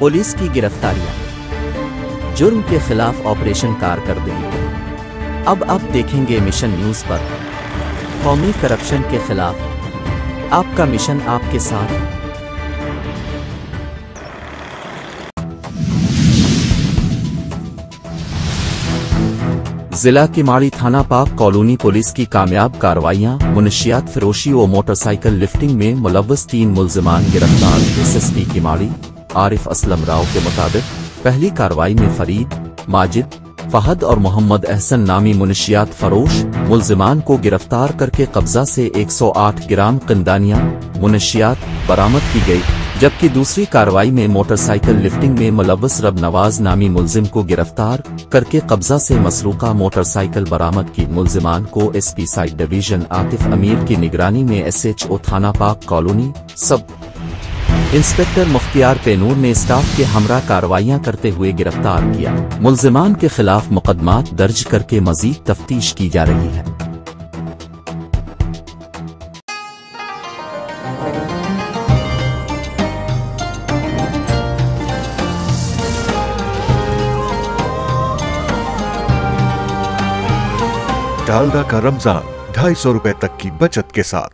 Police की गिरफ्तारियां, जुर्म के खिलाफ ऑपरेशन कारकर्दगी। अब देखेंगे मिशन न्यूज़ पर। कौमी करप्शन के खिलाफ आपका मिशन आपके साथ। जिला किमाड़ी थाना पाक कॉलोनी पुलिस की कामयाब कार्रवाइयां, मुनशियात फरोशी व मोटरसाइकिल लिफ्टिंग में मुलव्वस 3 मुल्जिमान गिरफ्तार। एसएसपी किमाड़ी आरिफ असलम राव के मुताबिक पहली कार्रवाई में फरीद, माजिद, फहद और मोहम्मद अहसन नामी मुनशियात फरोश मुल्जिमान को गिरफ्तार करके कब्जा से 108 ग्राम किंदानिया मुनशियात बरामद की गई, जबकि दूसरी कार्रवाई में मोटरसाइकिल लिफ्टिंग में मुलव्वस रब नवाज नामी मुल्जिम को गिरफ्तार करके कब्जा से मसरूका मोटरसाइकिल बरामद की। मुल्जिमान को एसपी साइड डिवीजन आतिफ अमीर की निगरानी में एसएचओ थाना पाक colony sub inspector Mukhtiar Penur ने स्टाफ के हमरा कार्रवाइयां करते हुए गिरफ्तार किया। मुल्जिमान के खिलाफ मुकदमात दर्ज करके मजीद तफ्तीश की जा रही है। डालडा का रमजान 250 रुपए तक की बचत के साथ।